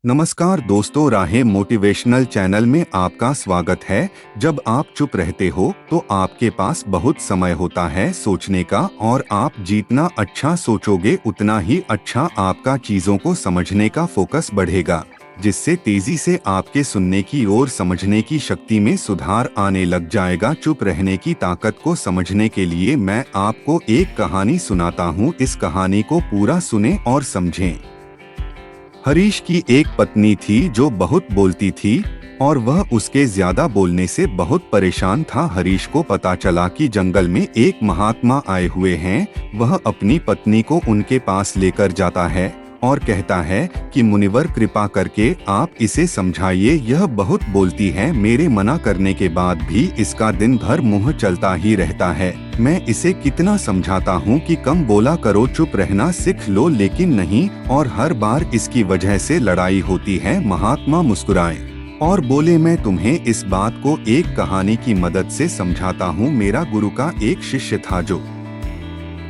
नमस्कार दोस्तों, राहे मोटिवेशनल चैनल में आपका स्वागत है। जब आप चुप रहते हो तो आपके पास बहुत समय होता है सोचने का, और आप जितना अच्छा सोचोगे उतना ही अच्छा आपका चीजों को समझने का फोकस बढ़ेगा, जिससे तेजी से आपके सुनने की और समझने की शक्ति में सुधार आने लग जाएगा। चुप रहने की ताकत को समझने के लिए मैं आपको एक कहानी सुनाता हूँ। इस कहानी को पूरा सुने और समझें। हरीश की एक पत्नी थी जो बहुत बोलती थी और वह उसके ज्यादा बोलने से बहुत परेशान था। हरीश को पता चला कि जंगल में एक महात्मा आए हुए हैं। वह अपनी पत्नी को उनके पास लेकर जाता है और कहता है कि मुनिवर, कृपा करके आप इसे समझाइए, यह बहुत बोलती है। मेरे मना करने के बाद भी इसका दिन भर मुंह चलता ही रहता है। मैं इसे कितना समझाता हूँ कि कम बोला करो, चुप रहना सीख लो, लेकिन नहीं, और हर बार इसकी वजह से लड़ाई होती है। महात्मा मुस्कुराए और बोले, मैं तुम्हें इस बात को एक कहानी की मदद से समझाता हूँ। मेरा गुरु का एक शिष्य था जो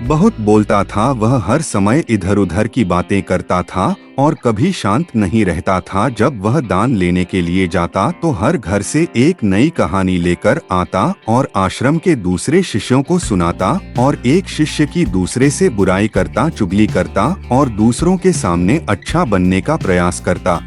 बहुत बोलता था। वह हर समय इधर उधर की बातें करता था और कभी शांत नहीं रहता था। जब वह दान लेने के लिए जाता तो हर घर से एक नई कहानी लेकर आता और आश्रम के दूसरे शिष्यों को सुनाता, और एक शिष्य की दूसरे से बुराई करता, चुगली करता और दूसरों के सामने अच्छा बनने का प्रयास करता,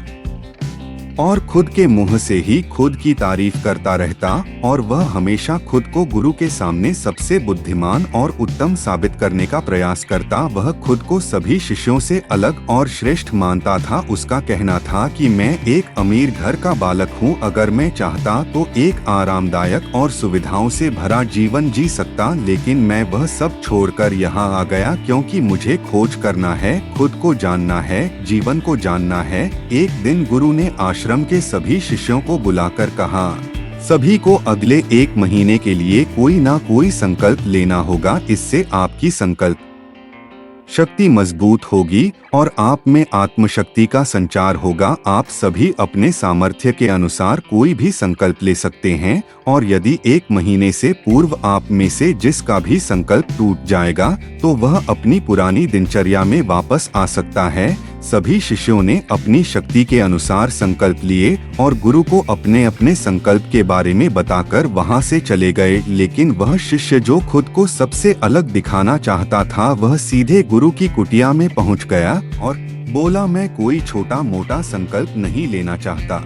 और खुद के मुंह से ही खुद की तारीफ करता रहता। और वह हमेशा खुद को गुरु के सामने सबसे बुद्धिमान और उत्तम साबित करने का प्रयास करता। वह खुद को सभी शिष्यों से अलग और श्रेष्ठ मानता था। उसका कहना था कि मैं एक अमीर घर का बालक हूँ, अगर मैं चाहता तो एक आरामदायक और सुविधाओं से भरा जीवन जी सकता, लेकिन मैं वह सब छोड़कर यहाँ आ गया क्योंकि मुझे खोज करना है, खुद को जानना है, जीवन को जानना है। एक दिन गुरु ने आश्रम के सभी शिष्यों को बुलाकर कहा, सभी को अगले 1 महीने के लिए कोई ना कोई संकल्प लेना होगा। इससे आपकी संकल्प शक्ति मजबूत होगी और आप में आत्मशक्ति का संचार होगा। आप सभी अपने सामर्थ्य के अनुसार कोई भी संकल्प ले सकते हैं, और यदि 1 महीने से पूर्व आप में से जिसका भी संकल्प टूट जाएगा तो वह अपनी पुरानी दिनचर्या में वापस आ सकता है। सभी शिष्यों ने अपनी शक्ति के अनुसार संकल्प लिए और गुरु को अपने अपने संकल्प के बारे में बताकर वहां से चले गए। लेकिन वह शिष्य जो खुद को सबसे अलग दिखाना चाहता था, वह सीधे गुरु की कुटिया में पहुंच गया और बोला, मैं कोई छोटा मोटा संकल्प नहीं लेना चाहता,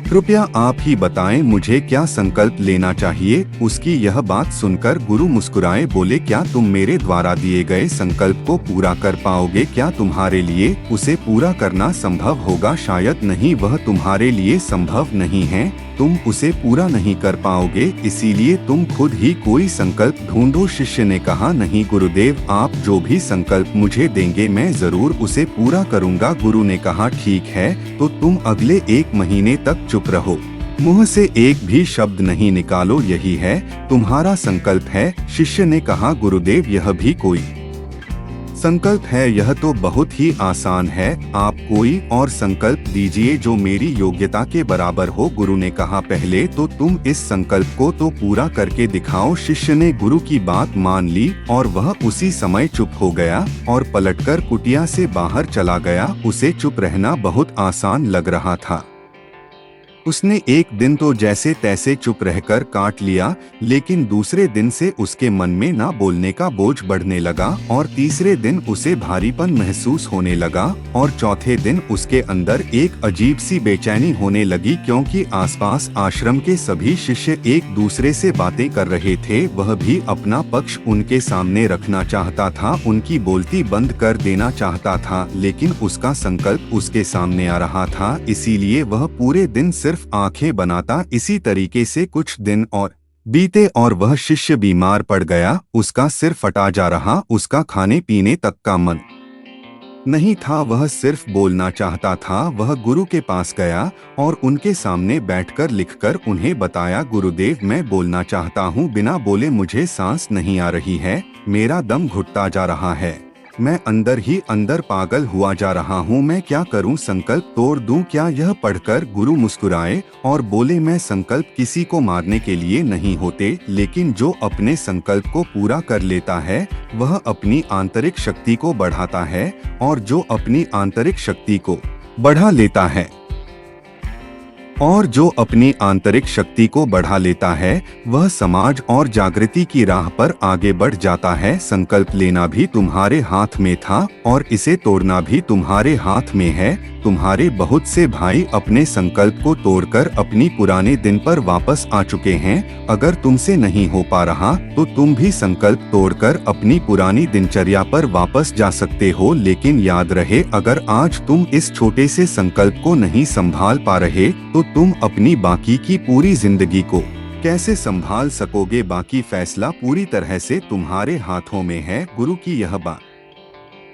कृपया आप ही बताएं मुझे क्या संकल्प लेना चाहिए। उसकी यह बात सुनकर गुरु मुस्कुराए, बोले, क्या तुम मेरे द्वारा दिए गए संकल्प को पूरा कर पाओगे? क्या तुम्हारे लिए उसे पूरा करना संभव होगा? शायद नहीं, वह तुम्हारे लिए संभव नहीं है, तुम उसे पूरा नहीं कर पाओगे, इसीलिए तुम खुद ही कोई संकल्प ढूंढो। शिष्य ने कहा, नहीं गुरुदेव, आप जो भी संकल्प मुझे देंगे मैं जरूर उसे पूरा करूंगा। गुरु ने कहा, ठीक है, तो तुम अगले 1 महीने तक चुप रहो, मुंह से एक भी शब्द नहीं निकालो, यही है तुम्हारा संकल्प है। शिष्य ने कहा, गुरुदेव, यह भी कोई संकल्प है? यह तो बहुत ही आसान है, आप कोई और संकल्प दीजिए जो मेरी योग्यता के बराबर हो। गुरु ने कहा, पहले तो तुम इस संकल्प को तो पूरा करके दिखाओ। शिष्य ने गुरु की बात मान ली और वह उसी समय चुप हो गया और पलटकर कुटिया से बाहर चला गया। उसे चुप रहना बहुत आसान लग रहा था। उसने एक दिन तो जैसे तैसे चुप रहकर काट लिया, लेकिन दूसरे दिन से उसके मन में ना बोलने का बोझ बढ़ने लगा, और तीसरे दिन उसे भारीपन महसूस होने लगा, और चौथे दिन उसके अंदर एक अजीब सी बेचैनी होने लगी, क्योंकि आसपास आश्रम के सभी शिष्य एक दूसरे से बातें कर रहे थे। वह भी अपना पक्ष उनके सामने रखना चाहता था, उनकी बोलती बंद कर देना चाहता था, लेकिन उसका संकल्प उसके सामने आ रहा था, इसीलिए वह पूरे दिन सिर्फ आंखें बनाता। इसी तरीके से कुछ दिन और बीते और वह शिष्य बीमार पड़ गया। उसका सिर फटा जा रहा, उसका खाने पीने तक का मन नहीं था, वह सिर्फ बोलना चाहता था। वह गुरु के पास गया और उनके सामने बैठकर लिखकर उन्हें बताया, गुरुदेव, मैं बोलना चाहता हूँ, बिना बोले मुझे सांस नहीं आ रही है, मेरा दम घुटता जा रहा है, मैं अंदर ही अंदर पागल हुआ जा रहा हूँ, मैं क्या करूँ? संकल्प तोड़ दूँ क्या? यह पढ़कर गुरु मुस्कुराए और बोले, मैं संकल्प किसी को मारने के लिए नहीं होते, लेकिन जो अपने संकल्प को पूरा कर लेता है वह अपनी आंतरिक शक्ति को बढ़ाता है, और जो अपनी आंतरिक शक्ति को बढ़ा लेता है और जो अपनी आंतरिक शक्ति को बढ़ा लेता है वह समाज और जागृति की राह पर आगे बढ़ जाता है। संकल्प लेना भी तुम्हारे हाथ में था और इसे तोड़ना भी तुम्हारे हाथ में है। तुम्हारे बहुत से भाई अपने संकल्प को तोड़कर अपनी पुराने दिन पर वापस आ चुके हैं। अगर तुमसे नहीं हो पा रहा तो तुम भी संकल्प तोड़कर अपनी पुरानी दिनचर्या पर वापस जा सकते हो। लेकिन याद रहे, अगर आज तुम इस छोटे से संकल्प को नहीं संभाल पा रहे तो तुम अपनी बाकी की पूरी जिंदगी को कैसे संभाल सकोगे। बाकी फैसला पूरी तरह से तुम्हारे हाथों में है। गुरु की यह बात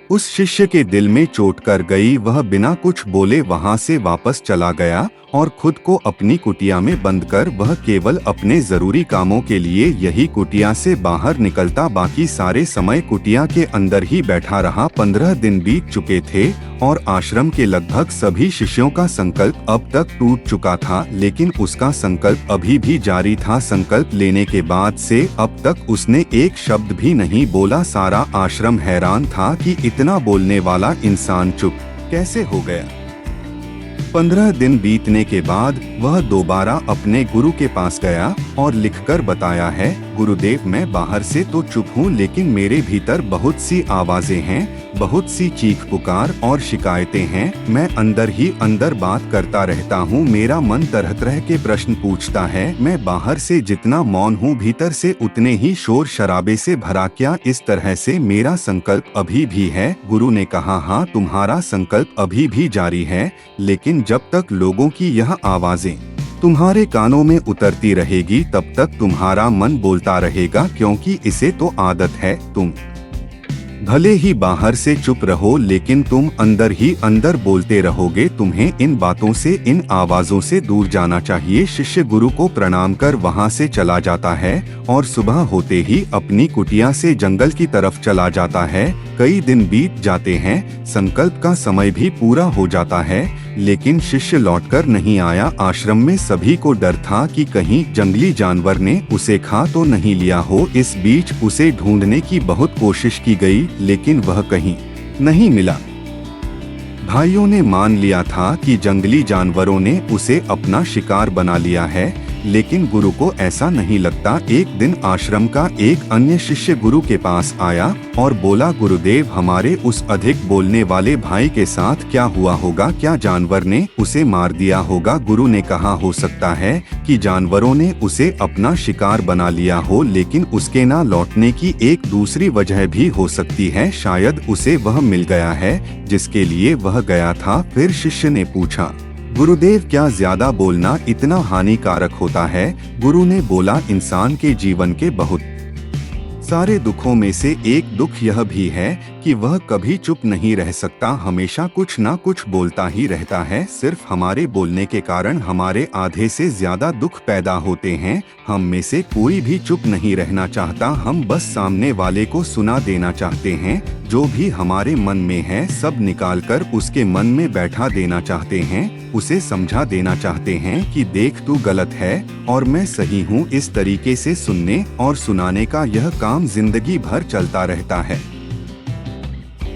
उस शिष्य के दिल में चोट कर गई। वह बिना कुछ बोले वहां से वापस चला गया और खुद को अपनी कुटिया में बंद कर वह केवल अपने जरूरी कामों के लिए यही कुटिया से बाहर निकलता। बाकी सारे समय कुटिया के अंदर ही बैठा रहा। 15 दिन बीत चुके थे और आश्रम के लगभग सभी शिष्यों का संकल्प अब तक टूट चुका था, लेकिन उसका संकल्प अभी भी जारी था। संकल्प लेने के बाद से अब तक उसने एक शब्द भी नहीं बोला। सारा आश्रम हैरान था कि इतना बोलने वाला इंसान चुप कैसे हो गया। 15 दिन बीतने के बाद वह दोबारा अपने गुरु के पास गया और लिखकर बताया है, गुरुदेव, मैं बाहर से तो चुप हूँ लेकिन मेरे भीतर बहुत सी आवाजें हैं, बहुत सी चीख पुकार और शिकायतें हैं। मैं अंदर ही अंदर बात करता रहता हूँ। मेरा मन तरह तरह के प्रश्न पूछता है। मैं बाहर से जितना मौन हूँ भीतर से उतने ही शोर शराबे से भरा। क्या इस तरह से मेरा संकल्प अभी भी है? गुरु ने कहा, हाँ, तुम्हारा संकल्प अभी भी जारी है, लेकिन जब तक लोगों की यह आवाजें तुम्हारे कानों में उतरती रहेगी तब तक तुम्हारा मन बोलता रहेगा, क्योंकि इसे तो आदत है। तुम भले ही बाहर से चुप रहो लेकिन तुम अंदर ही अंदर बोलते रहोगे। तुम्हें इन बातों से, इन आवाजों से दूर जाना चाहिए। शिष्य गुरु को प्रणाम कर वहां से चला जाता है और सुबह होते ही अपनी कुटिया से जंगल की तरफ चला जाता है। कई दिन बीत जाते हैं, संकल्प का समय भी पूरा हो जाता है, लेकिन शिष्य लौटकर नहीं आया। आश्रम में सभी को डर था कि कहीं जंगली जानवर ने उसे खा तो नहीं लिया हो। इस बीच उसे ढूंढने की बहुत कोशिश की गई, लेकिन वह कहीं नहीं मिला। भाइयों ने मान लिया था कि जंगली जानवरों ने उसे अपना शिकार बना लिया है, लेकिन गुरु को ऐसा नहीं लगता। एक दिन आश्रम का एक अन्य शिष्य गुरु के पास आया और बोला, गुरुदेव, हमारे उस अधिक बोलने वाले भाई के साथ क्या हुआ होगा? क्या जानवर ने उसे मार दिया होगा? गुरु ने कहा, हो सकता है कि जानवरों ने उसे अपना शिकार बना लिया हो, लेकिन उसके ना लौटने की एक दूसरी वजह भी हो सकती है। शायद उसे वह मिल गया है जिसके लिए वह गया था। फिर शिष्य ने पूछा, गुरुदेव, क्या ज्यादा बोलना इतना हानिकारक होता है? गुरु ने बोला, इंसान के जीवन के बहुत सारे दुखों में से एक दुख यह भी है कि वह कभी चुप नहीं रह सकता, हमेशा कुछ ना कुछ बोलता ही रहता है। सिर्फ हमारे बोलने के कारण हमारे आधे से ज्यादा दुख पैदा होते हैं। हम में से कोई भी चुप नहीं रहना चाहता, हम बस सामने वाले को सुना देना चाहते हैं। जो भी हमारे मन में है सब निकालकर उसके मन में बैठा देना चाहते हैं, उसे समझा देना चाहते हैं कि देख, तू गलत है और मैं सही हूँ। इस तरीके से सुनने और सुनाने का यह काम जिंदगी भर चलता रहता है।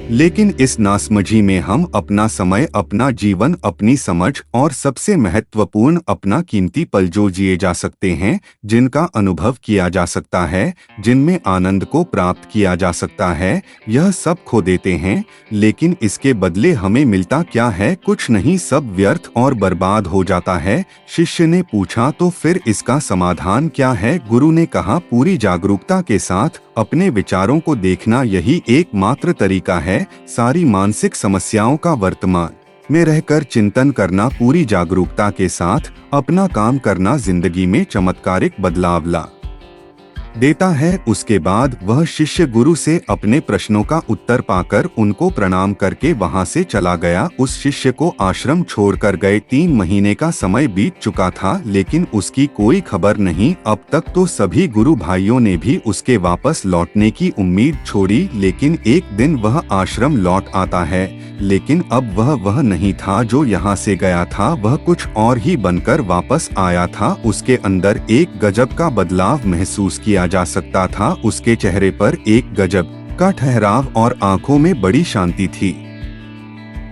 लेकिन इस नासमझी में हम अपना समय, अपना जीवन, अपनी समझ और सबसे महत्वपूर्ण अपना कीमती पल जो जिए जा सकते हैं, जिनका अनुभव किया जा सकता है, जिनमें आनंद को प्राप्त किया जा सकता है, यह सब खो देते हैं। लेकिन इसके बदले हमें मिलता क्या है? कुछ नहीं, सब व्यर्थ और बर्बाद हो जाता है। शिष्य ने पूछा, तो फिर इसका समाधान क्या है? गुरु ने कहा, पूरी जागरूकता के साथ अपने विचारों को देखना यही एकमात्र तरीका है। सारी मानसिक समस्याओं का वर्तमान में रहकर चिंतन करना, पूरी जागरूकता के साथ अपना काम करना जिंदगी में चमत्कारिक बदलाव ला देता है। उसके बाद वह शिष्य गुरु से अपने प्रश्नों का उत्तर पाकर उनको प्रणाम करके वहां से चला गया। उस शिष्य को आश्रम छोड़कर गए 3 महीने का समय बीत चुका था, लेकिन उसकी कोई खबर नहीं। अब तक तो सभी गुरु भाइयों ने भी उसके वापस लौटने की उम्मीद छोड़ी, लेकिन एक दिन वह आश्रम लौट आता है। लेकिन अब वह नहीं था जो यहाँ से गया था, वह कुछ और ही बनकर वापस आया था। उसके अंदर एक गजब का बदलाव महसूस किया जा सकता था। उसके चेहरे पर एक गजब का ठहराव और आंखों में बड़ी शांति थी।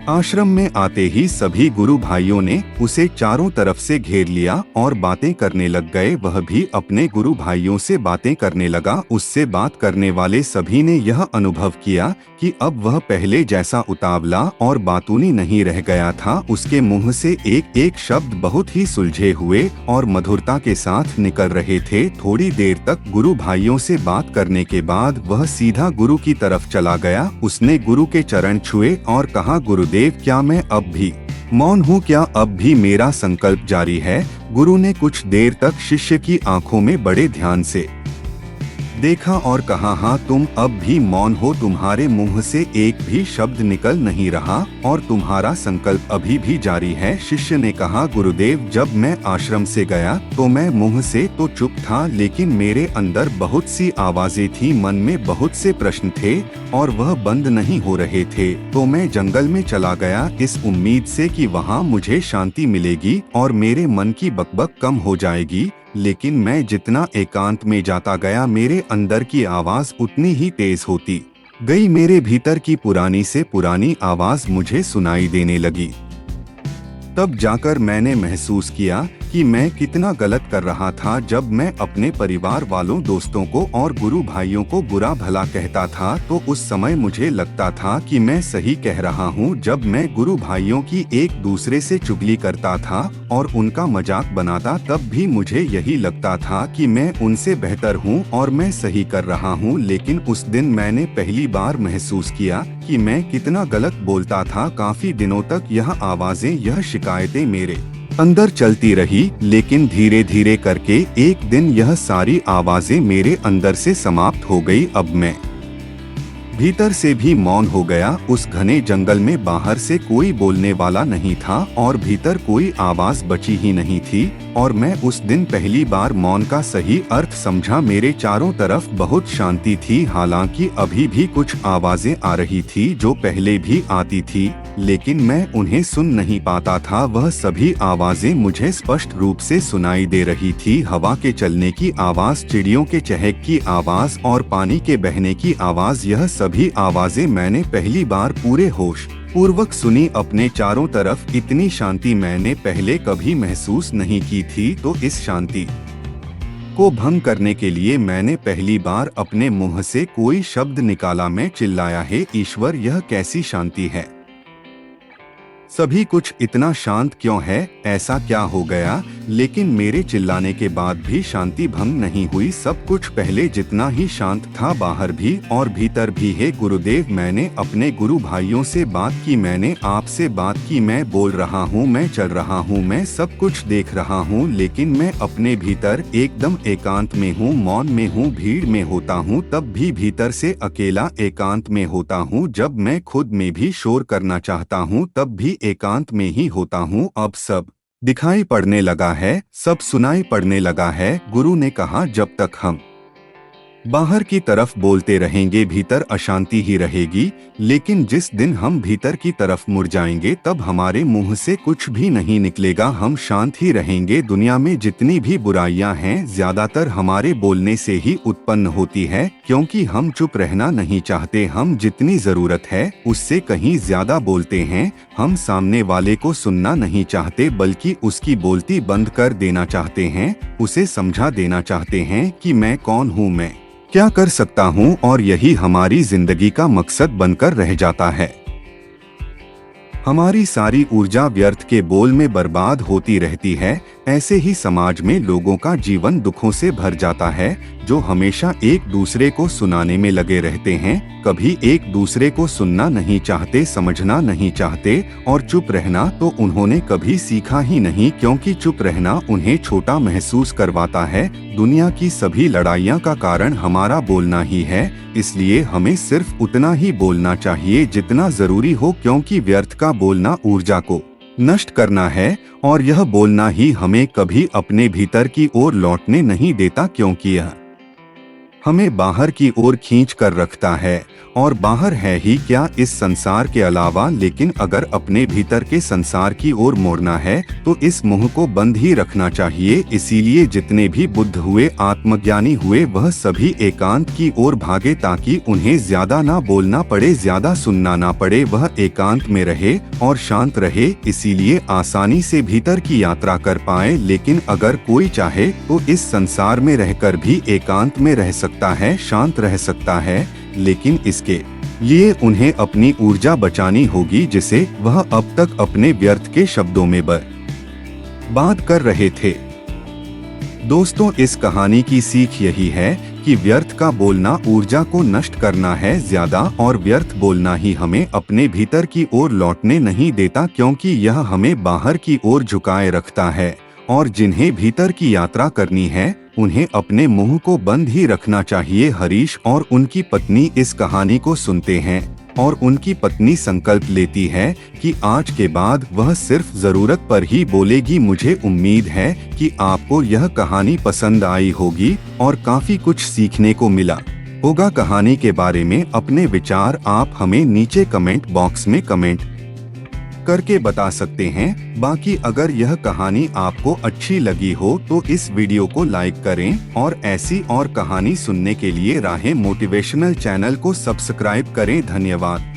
आश्रम में आते ही सभी गुरु भाइयों ने उसे चारों तरफ से घेर लिया और बातें करने लग गए। वह भी अपने गुरु भाइयों से बातें करने लगा। उससे बात करने वाले सभी ने यह अनुभव किया कि अब वह पहले जैसा उतावला और बातूनी नहीं रह गया था। उसके मुंह से एक एक शब्द बहुत ही सुलझे हुए और मधुरता के साथ निकल रहे थे। थोड़ी देर तक गुरु भाइयों से बात करने के बाद वह सीधा गुरु की तरफ चला गया। उसने गुरु के चरण छुए और कहा, गुरुदेव, क्या मैं अब भी मौन हूँ? क्या अब भी मेरा संकल्प जारी है? गुरु ने कुछ देर तक शिष्य की आंखों में बड़े ध्यान से देखा और कहा, हाँ, तुम अब भी मौन हो। तुम्हारे मुंह से एक भी शब्द निकल नहीं रहा और तुम्हारा संकल्प अभी भी जारी है। शिष्य ने कहा, गुरुदेव, जब मैं आश्रम से गया तो मैं मुंह से तो चुप था, लेकिन मेरे अंदर बहुत सी आवाजें थी। मन में बहुत से प्रश्न थे और वह बंद नहीं हो रहे थे। तो मैं जंगल में चला गया इस उम्मीद से कि वहाँ मुझे शांति मिलेगी और मेरे मन की बकबक कम हो जाएगी। लेकिन मैं जितना एकांत में जाता गया, मेरे अंदर की आवाज उतनी ही तेज होती गई। मेरे भीतर की पुरानी से पुरानी आवाज मुझे सुनाई देने लगी। तब जाकर मैंने महसूस किया कि मैं कितना गलत कर रहा था। जब मैं अपने परिवार वालों, दोस्तों को और गुरु भाइयों को बुरा भला कहता था तो उस समय मुझे लगता था कि मैं सही कह रहा हूँ। जब मैं गुरु भाइयों की एक दूसरे से चुगली करता था और उनका मजाक बनाता, तब भी मुझे यही लगता था कि मैं उनसे बेहतर हूँ और मैं सही कर रहा हूँ। लेकिन उस दिन मैंने पहली बार महसूस किया कि मैं कितना गलत बोलता था। काफी दिनों तक यह आवाजें, यह शिकायतें मेरे अंदर चलती रही, लेकिन धीरे धीरे करके एक दिन यह सारी आवाजें मेरे अंदर से समाप्त हो गई। अब मैं भीतर से भी मौन हो गया। उस घने जंगल में बाहर से कोई बोलने वाला नहीं था और भीतर कोई आवाज बची ही नहीं थी और मैं उस दिन पहली बार मौन का सही अर्थ समझा। मेरे चारों तरफ बहुत शांति थी। हालांकि अभी भी कुछ आवाजें आ रही थी जो पहले भी आती थी, लेकिन मैं उन्हें सुन नहीं पाता था। वह सभी आवाजें मुझे स्पष्ट रूप से सुनाई दे रही थी। हवा के चलने की आवाज, चिड़ियों के चहक की आवाज और पानी के बहने की आवाज, यह सभी आवाजें मैंने पहली बार पूरे होश पूर्वक सुनी। अपने चारों तरफ इतनी शांति मैंने पहले कभी महसूस नहीं की थी। तो इस शांति को भंग करने के लिए मैंने पहली बार अपने मुंह से कोई शब्द निकाला। मैं चिल्लाया, हे ईश्वर, यह कैसी शांति है? सभी कुछ इतना शांत क्यों है? ऐसा क्या हो गया? लेकिन मेरे चिल्लाने के बाद भी शांति भंग नहीं हुई। सब कुछ पहले जितना ही शांत था, बाहर भी और भीतर भी। हे गुरुदेव, मैंने अपने गुरु भाइयों से बात की, मैंने आपसे बात की। मैं बोल रहा हूँ, मैं चल रहा हूँ, मैं सब कुछ देख रहा हूँ, लेकिन मैं अपने भीतर एकदम एकांत में हूँ, मौन में हूँ। भीड़ में होता हूँ तब भी भीतर से अकेला एकांत में होता हूँ। जब मैं खुद में भी शोर करना चाहता हूँ तब भी एकांत में ही होता हूँ। अब सब दिखाई पड़ने लगा है, सब सुनाई पड़ने लगा है। गुरु ने कहा, जब तक हम बाहर की तरफ बोलते रहेंगे भीतर अशांति ही रहेगी, लेकिन जिस दिन हम भीतर की तरफ मुड़ जाएंगे तब हमारे मुंह से कुछ भी नहीं निकलेगा, हम शांत ही रहेंगे। दुनिया में जितनी भी बुराइयां हैं ज्यादातर हमारे बोलने से ही उत्पन्न होती है, क्योंकि हम चुप रहना नहीं चाहते। हम जितनी जरूरत है उससे कहीं ज्यादा बोलते हैं। हम सामने वाले को सुनना नहीं चाहते बल्कि उसकी बोलती बंद कर देना चाहते हैं, उसे समझा देना चाहते हैं कि मैं कौन हूँ, मैं क्या कर सकता हूँ, और यही हमारी जिंदगी का मकसद बनकर रह जाता है। हमारी सारी ऊर्जा व्यर्थ के बोल में बर्बाद होती रहती है। ऐसे ही समाज में लोगों का जीवन दुखों से भर जाता है, जो हमेशा एक दूसरे को सुनाने में लगे रहते हैं, कभी एक दूसरे को सुनना नहीं चाहते, समझना नहीं चाहते, और चुप रहना तो उन्होंने कभी सीखा ही नहीं, क्योंकि चुप रहना उन्हें छोटा महसूस करवाता है। दुनिया की सभी लड़ाइयाँ का कारण हमारा बोलना ही है, इसलिए हमें सिर्फ उतना ही बोलना चाहिए जितना जरूरी हो, क्योंकि व्यर्थ का बोलना ऊर्जा को नष्ट करना है और यह बोलना ही हमें कभी अपने भीतर की ओर लौटने नहीं देता, क्योंकि यह हमें बाहर की ओर खींच कर रखता है। और बाहर है ही क्या इस संसार के अलावा, लेकिन अगर अपने भीतर के संसार की ओर मोड़ना है तो इस मुंह को बंद ही रखना चाहिए। इसीलिए जितने भी बुद्ध हुए, आत्मज्ञानी हुए, वह सभी एकांत की ओर भागे ताकि उन्हें ज्यादा ना बोलना पड़े, ज्यादा सुनना ना पड़े। वह एकांत में रहे और शांत रहे, इसीलिए आसानी से भीतर की यात्रा कर पाए। लेकिन अगर कोई चाहे तो इस संसार में रहकर भी एकांत में रह सकता है, शांत रह सकता है, लेकिन इसके लिए उन्हें अपनी ऊर्जा बचानी होगी, जिसे वह अब तक अपने व्यर्थ के शब्दों में बर्बाद कर रहे थे। दोस्तों, इस कहानी की सीख यही है कि व्यर्थ का बोलना ऊर्जा को नष्ट करना है ज्यादा, और व्यर्थ बोलना ही हमें अपने भीतर की ओर लौटने नहीं देता, क्योंकि यह हमें बाहर की ओर झुकाए रखता है। और जिन्हें भीतर की यात्रा करनी है उन्हें अपने मुंह को बंद ही रखना चाहिए। हरीश और उनकी पत्नी इस कहानी को सुनते हैं और उनकी पत्नी संकल्प लेती है कि आज के बाद वह सिर्फ जरूरत पर ही बोलेगी। मुझे उम्मीद है कि आपको यह कहानी पसंद आई होगी और काफी कुछ सीखने को मिला होगा। कहानी के बारे में अपने विचार आप हमें नीचे कमेंट बॉक्स में कमेंट करके बता सकते हैं। बाकी अगर यह कहानी आपको अच्छी लगी हो तो इस वीडियो को लाइक करें और ऐसी और कहानी सुनने के लिए राहे मोटिवेशनल चैनल को सब्सक्राइब करें। धन्यवाद।